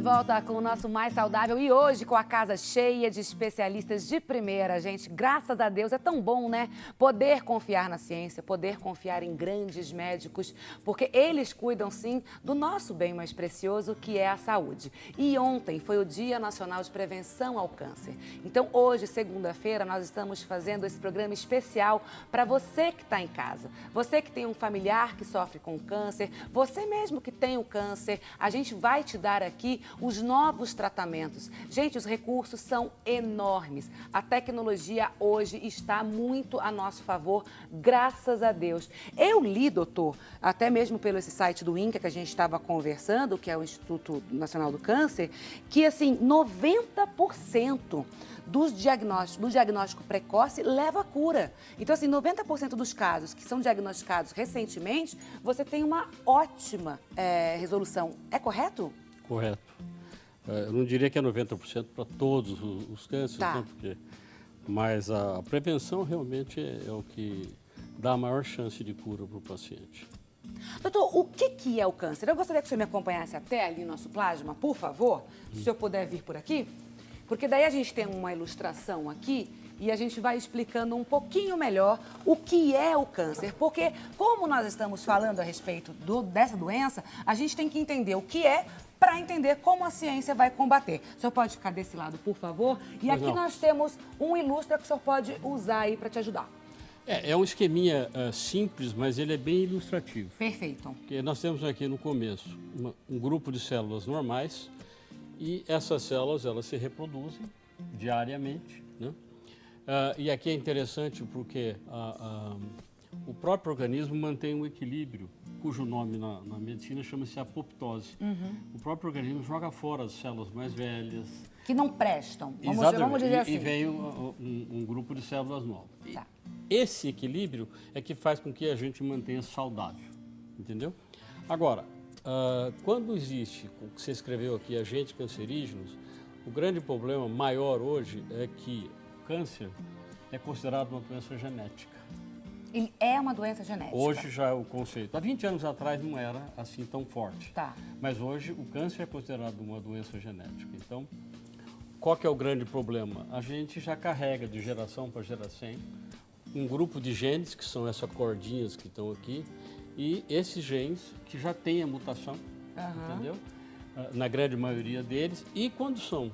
volta com o nosso Mais Saudável e hoje com a casa cheia de especialistas de primeira, gente. Graças a Deus, é tão bom, né? Poder confiar na ciência, poder confiar em grandes médicos, porque eles cuidam, sim, do nosso bem mais precioso, que é a saúde. E ontem foi o Dia Nacional de Prevenção ao Câncer. Então, hoje, segunda-feira, nós estamos fazendo esse programa especial para você que está em casa. Você que tem um familiar que sofre com câncer, você mesmo que tem o câncer, a gente vai te dar aqui os novos tratamentos. Gente, os recursos são enormes. A tecnologia hoje está muito a nosso favor, graças a Deus. Eu li, doutor, até mesmo pelo esse site do INCA que a gente estava conversando, que é o Instituto Nacional do Câncer, que assim, 90% do diagnóstico precoce leva à cura. Então, assim, 90% dos casos que são diagnosticados recentemente, você tem uma ótima resolução. É correto? Correto. Eu não diria que é 90% para todos os cânceres, tá, né? Mas a prevenção realmente é o que dá a maior chance de cura para o paciente. Doutor, o que é o câncer? Eu gostaria que o senhor me acompanhasse até ali no nosso plasma, por favor, se o senhor puder vir por aqui. Porque daí a gente tem uma ilustração aqui e a gente vai explicando um pouquinho melhor o que é o câncer. Porque, como nós estamos falando a respeito dessa doença, a gente tem que entender o que é para entender como a ciência vai combater. O senhor pode ficar desse lado, por favor? E aqui nós temos um ilustra que o senhor pode usar aí para te ajudar. É um esqueminha simples, mas ele é bem ilustrativo. Perfeito. Porque nós temos aqui no começo um grupo de células normais e essas células elas se reproduzem diariamente, né? E aqui é interessante porque o próprio organismo mantém um equilíbrio, cujo nome na medicina chama-se apoptose. O próprio organismo joga fora as células mais velhas. Que não prestam, vamos dizer assim. E vem um grupo de células novas. Tá. Esse equilíbrio é que faz com que a gente mantenha saudável, entendeu? Agora, quando existe, o que você escreveu aqui, agentes cancerígenos, o grande problema maior hoje é que o câncer é considerado uma doença genética. Ele é uma doença genética? Hoje já é o conceito. Há 20 anos atrás não era assim tão forte. Tá. Mas hoje o câncer é considerado uma doença genética. Então, qual que é o grande problema? A gente já carrega de geração para geração um grupo de genes, que são essas cordinhas que estão aqui, e esses genes que já têm a mutação, entendeu? Na grande maioria deles, e quando são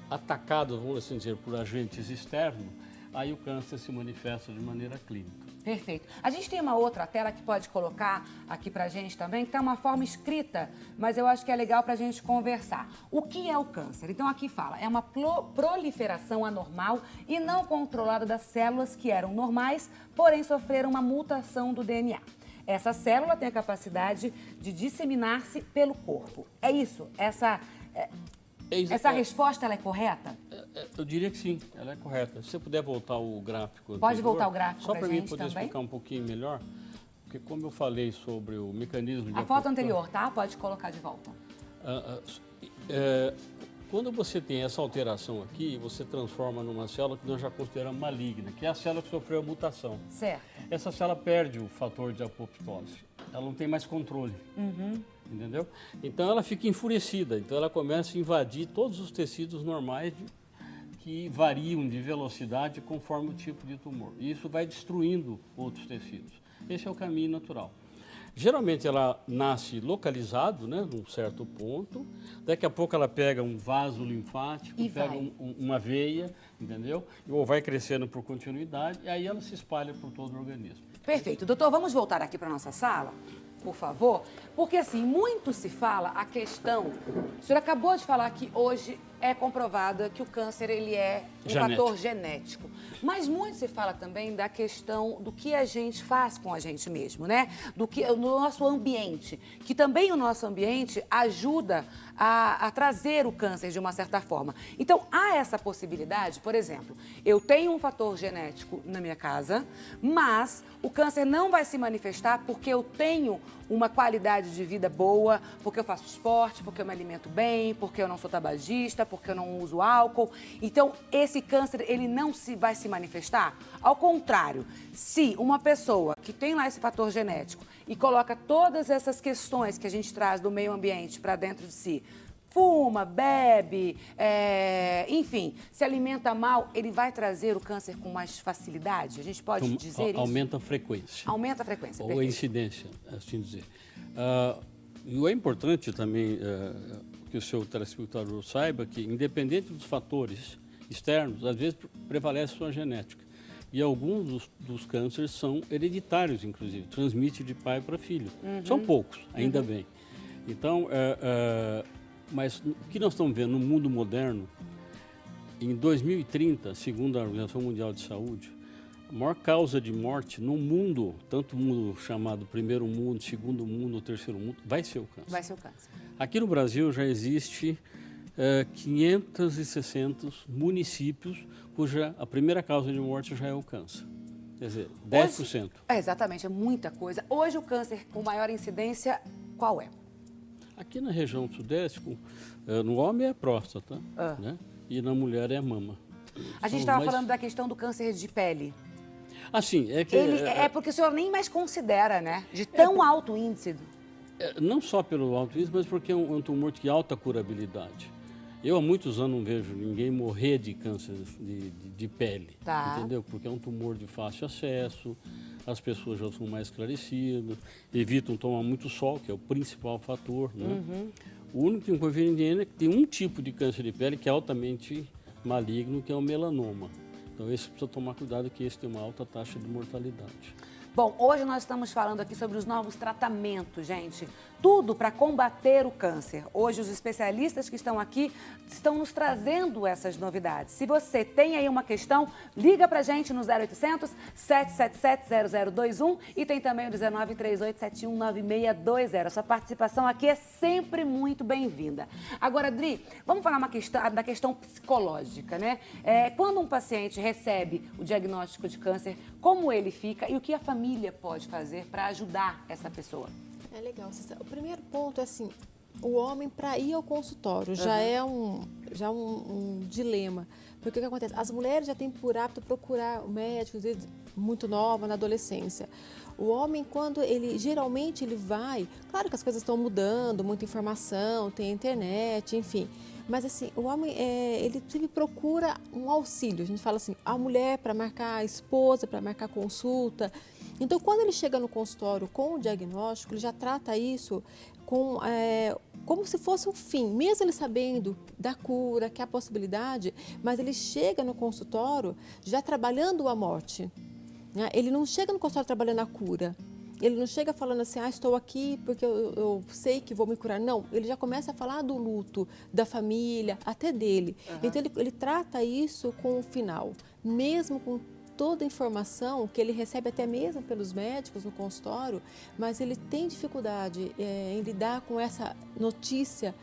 atacados, vamos assim dizer, por agentes externos, aí o câncer se manifesta de maneira clínica. Perfeito. A gente tem uma outra tela que pode colocar aqui pra gente também, que tá uma forma escrita, mas eu acho que é legal pra gente conversar. O que é o câncer? Então aqui fala, é uma proliferação anormal e não controlada das células que eram normais, porém sofreram uma mutação do DNA. Essa célula tem a capacidade de disseminar-se pelo corpo. É isso? Essa resposta ela é correta? Eu diria que sim, ela é correta. Se você puder voltar o gráfico Pode anterior, voltar o gráfico só para mim poder também? explicar um pouquinho melhor, porque como eu falei sobre o mecanismo de... A foto anterior, tá? Pode colocar de volta. Quando você tem essa alteração aqui, você transforma numa célula que nós já consideramos maligna, que é a célula que sofreu a mutação. Certo. Essa célula perde o fator de apoptose, ela não tem mais controle, entendeu? Então ela fica enfurecida, então ela começa a invadir todos os tecidos normais que variam de velocidade conforme o tipo de tumor. E isso vai destruindo outros tecidos. Esse é o caminho natural. Geralmente ela nasce localizado, né, num certo ponto. Daqui a pouco ela pega um vaso linfático, pega uma veia, entendeu? Ou vai crescendo por continuidade e aí ela se espalha por todo o organismo. Perfeito. Doutor, vamos voltar aqui para nossa sala, por favor? Porque assim, muito se fala a questão... O senhor acabou de falar que hoje é comprovada que o câncer ele é um fator genético. Mas muito se fala também da questão do que a gente faz com a gente mesmo, né? No nosso ambiente, que também o nosso ambiente ajuda a trazer o câncer de uma certa forma. Então, há essa possibilidade, por exemplo, eu tenho um fator genético na minha casa, mas o câncer não vai se manifestar porque eu tenho uma qualidade de vida boa, porque eu faço esporte, porque eu me alimento bem, porque eu não sou tabagista, porque eu não uso álcool. Então, esse câncer, ele não vai se manifestar? Ao contrário, se uma pessoa que tem lá esse fator genético e coloca todas essas questões que a gente traz do meio ambiente para dentro de si, fuma, bebe, enfim, se alimenta mal, ele vai trazer o câncer com mais facilidade? A gente pode dizer isso? Aumenta a frequência. Aumenta a frequência, ou perfeito. a incidência, assim dizer. E é importante também que o seu telespectador saiba que, independente dos fatores externos, às vezes prevalece sua genética. E alguns dos cânceres são hereditários, inclusive, transmite de pai para filho. São poucos, ainda bem. Então, mas o que nós estamos vendo no mundo moderno, em 2030, segundo a Organização Mundial de Saúde, a maior causa de morte no mundo, tanto o mundo chamado primeiro mundo, segundo mundo, terceiro mundo, vai ser o câncer. Vai ser o câncer. Aqui no Brasil já existe 560 municípios cuja a primeira causa de morte já é o câncer. Quer dizer, 10%. Hoje, exatamente, é muita coisa. Hoje o câncer com maior incidência, qual é? Aqui na região sudeste, no homem é próstata, né? E na mulher é mama. A gente estava falando da questão do câncer de pele. Assim, é que... É porque o senhor nem mais considera, né? De tão alto índice. Não só pelo alto índice, mas porque é um tumor de alta curabilidade. Eu há muitos anos não vejo ninguém morrer de câncer de pele, entendeu? Porque é um tumor de fácil acesso, as pessoas já são mais esclarecidas, evitam tomar muito sol, que é o principal fator, né? O único inconveniente é que tem um tipo de câncer de pele que é altamente maligno, que é o melanoma. Então, esse precisa tomar cuidado, que esse tem uma alta taxa de mortalidade. Bom, hoje nós estamos falando aqui sobre os novos tratamentos, gente. Tudo para combater o câncer. Hoje os especialistas que estão aqui estão nos trazendo essas novidades. Se você tem aí uma questão, liga para a gente no 0800 777 0021 e tem também o 19 3871 9620. A sua participação aqui é sempre muito bem-vinda. Agora, Dri, vamos falar da questão psicológica, né? Quando um paciente recebe o diagnóstico de câncer, como ele fica e o que a família pode fazer para ajudar essa pessoa? É legal. O primeiro ponto é assim, o homem para ir ao consultório já é um dilema. Porque o que acontece? As mulheres já têm por hábito procurar o médico, às vezes, muito nova, na adolescência. O homem, geralmente ele vai, claro que as coisas estão mudando, muita informação, tem a internet, enfim. Mas assim, o homem, ele sempre procura um auxílio. A gente fala assim, a mulher para marcar a esposa, para marcar consulta. Então, quando ele chega no consultório com o diagnóstico, ele já trata isso como se fosse um fim, mesmo ele sabendo da cura, que é a possibilidade, mas ele chega no consultório já trabalhando a morte. Né? Ele não chega no consultório trabalhando a cura. Ele não chega falando assim, estou aqui porque eu sei que vou me curar. Não, ele já começa a falar do luto, da família, até dele. Então, ele trata isso com o final, mesmo com toda a informação que ele recebe até mesmo pelos médicos no consultório, mas ele tem dificuldade em lidar com essa notícia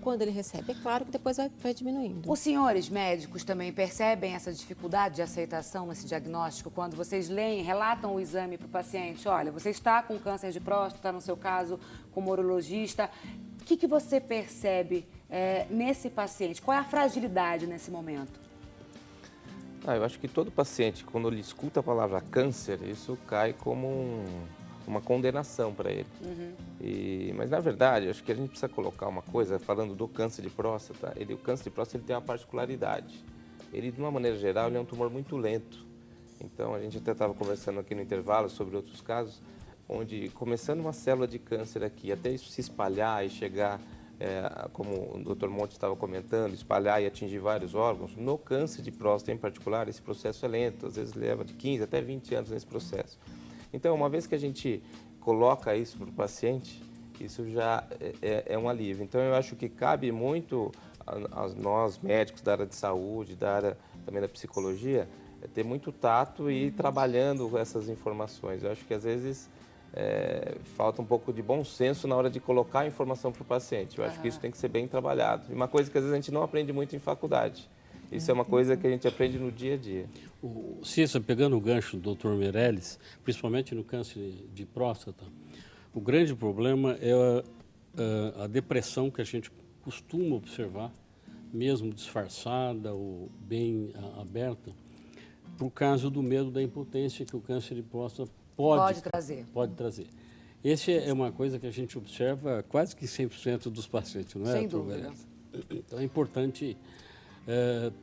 quando ele recebe. É claro que depois vai diminuindo. Os senhores médicos também percebem essa dificuldade de aceitação nesse diagnóstico quando vocês leem, relatam o exame para o paciente? Olha, você está com câncer de próstata, no seu caso, com um urologista. O que você percebe nesse paciente? Qual é a fragilidade nesse momento? Eu acho que todo paciente, quando ele escuta a palavra câncer, isso cai como uma condenação para ele. Mas, na verdade, acho que a gente precisa colocar uma coisa, falando do câncer de próstata, o câncer de próstata ele tem uma particularidade. Ele, de uma maneira geral, ele é um tumor muito lento. Então, a gente até estava conversando aqui no intervalo sobre outros casos, onde, começando uma célula de câncer aqui, até isso se espalhar e chegar... como o Dr. Monte estava comentando, espalhar e atingir vários órgãos, no câncer de próstata em particular, esse processo é lento, às vezes leva de 15 até 20 anos nesse processo. Então, uma vez que a gente coloca isso para o paciente, isso já é um alívio. Então, eu acho que cabe muito a nós, médicos da área de saúde, da área também da psicologia, ter muito tato e ir trabalhando essas informações. Eu acho que, às vezes... falta um pouco de bom senso na hora de colocar a informação para o paciente. Eu acho que isso tem que ser bem trabalhado. E uma coisa que às vezes a gente não aprende muito em faculdade. Isso é uma coisa que a gente aprende no dia a dia. Cissa, pegando o gancho do Dr. Meirelles, principalmente no câncer de próstata, o grande problema é a depressão que a gente costuma observar, mesmo disfarçada ou bem aberta, por causa do medo da impotência que o câncer de próstata pode trazer. Esse é uma coisa que a gente observa quase que 100% dos pacientes, não é? Sem dúvida. Então é importante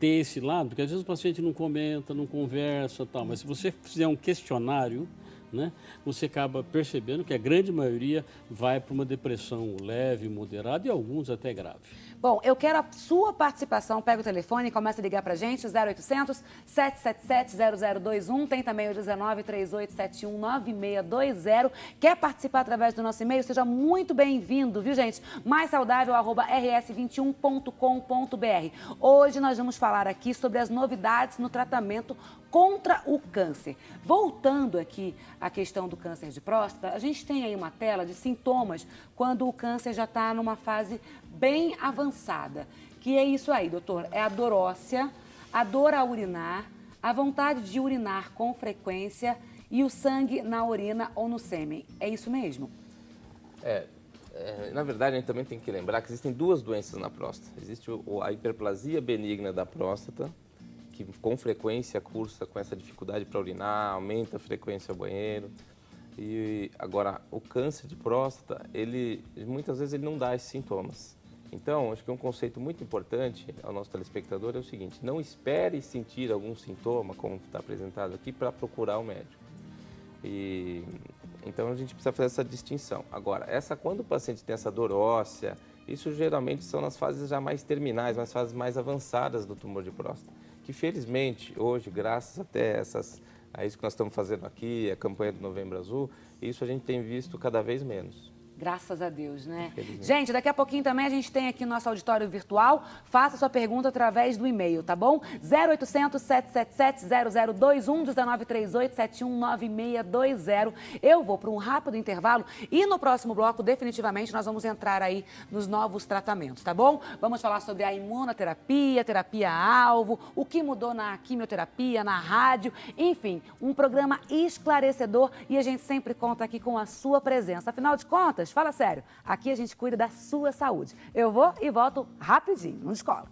ter esse lado, porque às vezes o paciente não comenta, não conversa, tal, mas se você fizer um questionário, né, você acaba percebendo que a grande maioria vai para uma depressão leve, moderada e alguns até grave. Bom, eu quero a sua participação. Pega o telefone e começa a ligar para a gente, 0800 777 0021. Tem também o 19 3871 9620. Quer participar através do nosso e-mail? Seja muito bem-vindo, viu, gente? maissaudável@rs21.com.br. Hoje nós vamos falar aqui sobre as novidades no tratamento contra o câncer. Voltando aqui à questão do câncer de próstata, a gente tem aí uma tela de sintomas quando o câncer já está numa fase bem avançada. Que é isso aí, doutor? É a dor óssea, a dor a urinar, a vontade de urinar com frequência e o sangue na urina ou no sêmen. É isso mesmo? Na verdade, a gente também tem que lembrar que existem duas doenças na próstata. Existe a hiperplasia benigna da próstata, que com frequência cursa com essa dificuldade para urinar, aumenta a frequência ao banheiro. E agora, o câncer de próstata, muitas vezes ele não dá esses sintomas. Então, acho que um conceito muito importante ao nosso telespectador é o seguinte: não espere sentir algum sintoma, como está apresentado aqui, para procurar o médico. Então, a gente precisa fazer essa distinção. Agora, quando o paciente tem essa dor óssea, isso geralmente são nas fases já mais terminais, nas fases mais avançadas do tumor de próstata, que felizmente hoje, graças até a isso que nós estamos fazendo aqui, a campanha do Novembro Azul, isso a gente tem visto cada vez menos. Graças a Deus, né? Gente, daqui a pouquinho também a gente tem aqui nosso auditório virtual. Faça sua pergunta através do e-mail, tá bom? 0800 777 0021 19 38 71 9620. Eu vou para um rápido intervalo e no próximo bloco, definitivamente, nós vamos entrar aí nos novos tratamentos, tá bom? Vamos falar sobre a imunoterapia, terapia-alvo, o que mudou na quimioterapia, na rádio, enfim, um programa esclarecedor e a gente sempre conta aqui com a sua presença. Afinal de contas, fala sério, aqui a gente cuida da sua saúde. Eu vou e volto rapidinho, não descola.